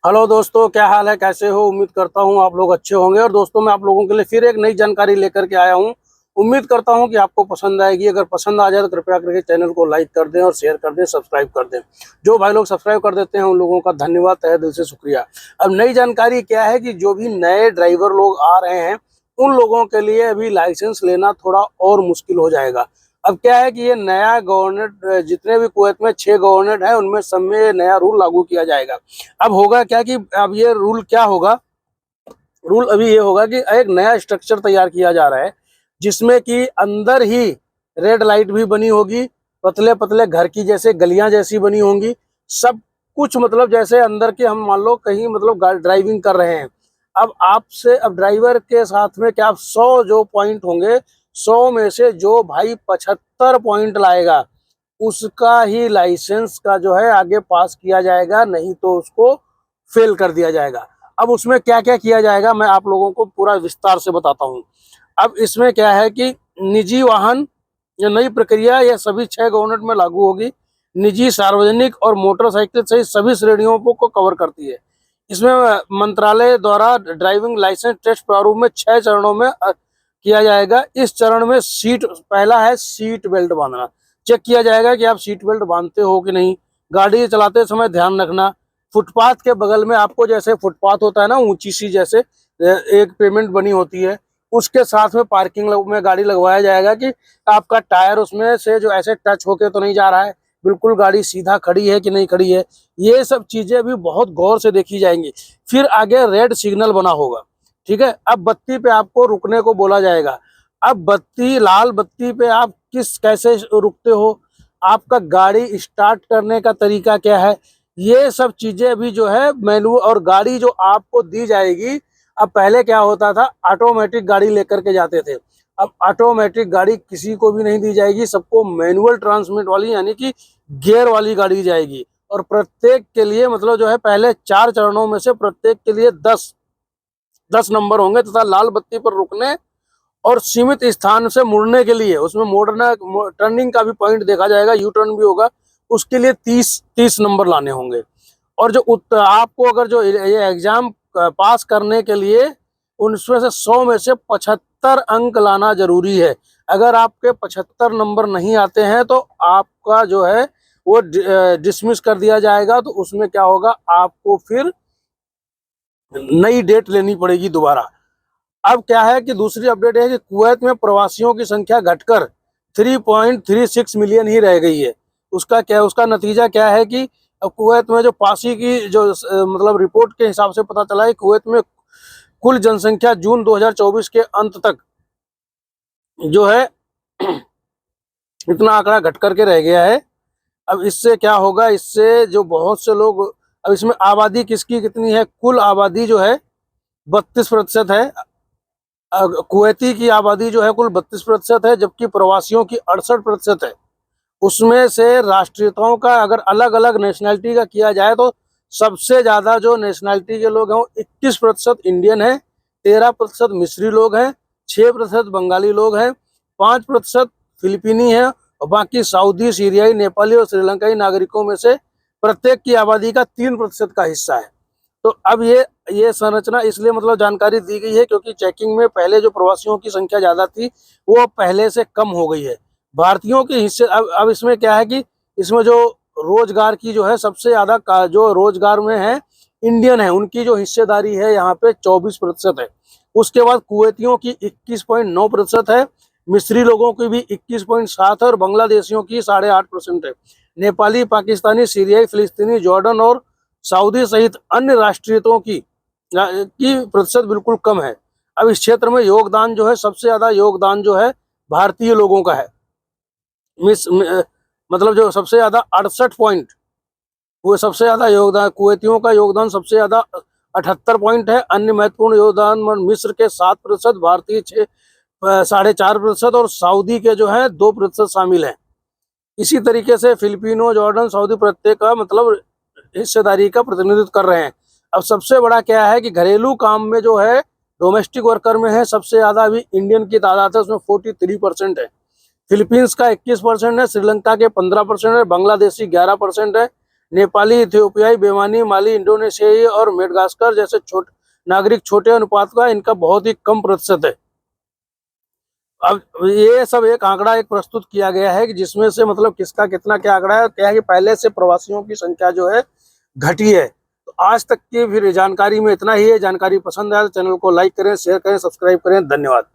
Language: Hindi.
हेलो दोस्तों, क्या हाल है? कैसे हो? उम्मीद करता हूँ आप लोग अच्छे होंगे। और दोस्तों, मैं आप लोगों के लिए फिर एक नई जानकारी लेकर के आया हूँ। उम्मीद करता हूँ कि आपको पसंद आएगी। अगर पसंद आ जाए तो कृपया करके चैनल को लाइक कर दें और शेयर कर दें, सब्सक्राइब कर दें। जो भाई लोग सब्सक्राइब कर देते हैं उन लोगों का धन्यवाद, तहे दिल से शुक्रिया। अब नई जानकारी क्या है कि जो भी नए ड्राइवर लोग आ रहे हैं उन लोगों के लिए अभी लाइसेंस लेना थोड़ा और मुश्किल हो जाएगा। अब क्या है कि ये नया गवर्नमेंट, जितने भी कुवैत में 6 गवर्नमेंट है उनमें सब में ये नया रूल लागू किया जाएगा। अब होगा क्या कि अब ये रूल क्या होगा? रूल अभी ये होगा कि एक नया स्ट्रक्चर तैयार किया जा रहा है जिसमें कि अंदर ही रेड लाइट भी बनी होगी, पतले पतले घर की जैसे गलियां जैसी बनी होंगी। सब कुछ मतलब जैसे अंदर के, हम मान लो कहीं मतलब ड्राइविंग कर रहे हैं। अब आपसे, अब ड्राइवर के साथ में क्या, आप 100 जो पॉइंट होंगे, 100 में से जो भाई 75 पॉइंट लाएगा उसका ही लाइसेंस का जो है आगे पास किया जाएगा, नहीं तो उसको फेल कर दिया जाएगा। अब उसमें क्या क्या किया जाएगा मैं आप लोगों को पूरा विस्तार से बताता हूँ। अब इसमें क्या है कि निजी वाहन, ये नई प्रक्रिया ये सभी 6 गवर्नमेंट में लागू होगी। निजी, सार्वजनिक और मोटरसाइकिल सहित सभी श्रेणियों को कवर करती है। इसमें मंत्रालय द्वारा ड्राइविंग लाइसेंस टेस्ट प्रारूप में 6 चरणों में किया जाएगा। इस चरण में सीट, पहला है सीट बेल्ट बांधना। चेक किया जाएगा कि आप सीट बेल्ट बांधते हो कि नहीं। गाड़ी चलाते समय ध्यान रखना। फुटपाथ के बगल में आपको, जैसे फुटपाथ होता है ना ऊंची सी, जैसे एक पेमेंट बनी होती है, उसके साथ में पार्किंग में गाड़ी लगवाया जाएगा कि आपका टायर उसमें से जो ऐसे टच होके तो नहीं जा रहा है, बिल्कुल गाड़ी सीधा खड़ी है कि नहीं खड़ी है। ये सब चीजें भी बहुत गौर से देखी जाएंगी। फिर आगे रेड सिग्नल बना होगा, ठीक है। अब बत्ती पे आपको रुकने को बोला जाएगा। अब बत्ती, लाल बत्ती पे आप कैसे रुकते हो, आपका गाड़ी स्टार्ट करने का तरीका क्या है, ये सब चीजें अभी जो है मैनुअल। और गाड़ी जो आपको दी जाएगी, अब पहले क्या होता था, ऑटोमेटिक गाड़ी लेकर के जाते थे। अब ऑटोमेटिक गाड़ी किसी को भी नहीं दी जाएगी, सबको मैनुअल ट्रांसमिट वाली यानी कि गियर वाली गाड़ी दी जाएगी। और प्रत्येक के लिए मतलब जो है पहले 4 चरणों में से प्रत्येक के लिए 10 नंबर होंगे, तथा लाल बत्ती पर रुकने और सीमित स्थान से मुड़ने के लिए, उसमें मोड़ना, टर्निंग का भी पॉइंट देखा जाएगा, यू टर्न भी होगा, उसके लिए 30 नंबर लाने होंगे। और जो आपको अगर जो ये एग्जाम पास करने के लिए उनमें से 100 में से 75 अंक लाना जरूरी है। अगर आपके 75 नंबर नहीं आते हैं तो आपका जो है वो डिसमिस कर दिया जाएगा। तो उसमें क्या होगा, आपको फिर नई डेट लेनी पड़ेगी दोबारा। अब क्या है कि दूसरी अपडेट है कि कुवैत में प्रवासियों की संख्या घटकर 3.36 मिलियन ही रह गई है। उसका क्या, उसका नतीजा क्या है कि अब कुवैत में जो पासी की जो मतलब रिपोर्ट के हिसाब से पता चला है, कुवैत में कुल जनसंख्या जून 2024 के अंत तक जो है इतना आंकड़ा घट करके रह गया है। अब इससे क्या होगा, इससे जो बहुत से लोग, अब इसमें आबादी किसकी कितनी है, कुल आबादी जो है 32% है। कुवैती की आबादी जो है कुल 32% है, जबकि प्रवासियों की 68% है। उसमें से राष्ट्रीयताओं का अगर अलग अलग नेशनैलिटी का किया जाए तो सबसे ज्यादा जो नेशनैलिटी के लोग हैं वो 21% इंडियन है, 13% मिस्री लोग हैं, 6% बंगाली लोग हैं, 5% फिलिपीनी है, और बाकी सऊदी, सीरियाई, नेपाली और श्रीलंकाई नागरिकों में से प्रत्येक की आबादी का 3% का हिस्सा है। तो अब ये संरचना इसलिए मतलब जानकारी दी गई है क्योंकि चेकिंग में पहले जो प्रवासियों की संख्या ज्यादा थी वो पहले से कम हो गई है। भारतीयों के हिस्से, अब इसमें क्या है कि इसमें जो रोजगार की जो है सबसे ज्यादा जो रोजगार में है इंडियन है, उनकी जो हिस्सेदारी है यहाँ पे 24% है। उसके बाद कुवैतियों की 21.9% है, मिस्री लोगों की भी 21.7 है, और बांग्लादेशियों की 8.5% है। नेपाली, पाकिस्तानी, सीरियाई, फिलिस्तीनी, जॉर्डन और सऊदी सहित अन्य राष्ट्रीयताओं की प्रतिशत बिल्कुल कम है। अब इस क्षेत्र में योगदान जो है, सबसे ज्यादा योगदान जो है भारतीय लोगों का है। मतलब जो सबसे ज्यादा 68 पॉइंट, वो सबसे ज्यादा योगदान कुवैतियों का योगदान सबसे ज्यादा 78 पॉइंट है। अन्य महत्वपूर्ण योगदान मिस्र के 7%, भारतीय 4.5% और सऊदी के जो है 2% शामिल है। इसी तरीके से फिलिपिनो, जॉर्डन, सऊदी प्रत्येक का मतलब हिस्सेदारी का प्रतिनिधित्व कर रहे हैं। अब सबसे बड़ा क्या है कि घरेलू काम में जो है डोमेस्टिक वर्कर में है सबसे ज्यादा अभी इंडियन की तादाद है, उसमें 43% है। फिलीपींस का 21% है, श्रीलंका के 15% है, बांग्लादेशी 11% है, नेपाली, इथियोपियाई, बेमानी, माली, इंडोनेशियाई और मेडगास्कर जैसे नागरिक छोटे अनुपात का इनका बहुत ही कम प्रतिशत है। अब ये सब एक आंकड़ा एक प्रस्तुत किया गया है कि जिसमें से मतलब किसका कितना क्या आंकड़ा है, क्या है कि पहले से प्रवासियों की संख्या जो है घटी है। तो आज तक की फिर जानकारी में इतना ही है। जानकारी पसंद आए तो चैनल को लाइक करें, शेयर करें, सब्सक्राइब करें। धन्यवाद।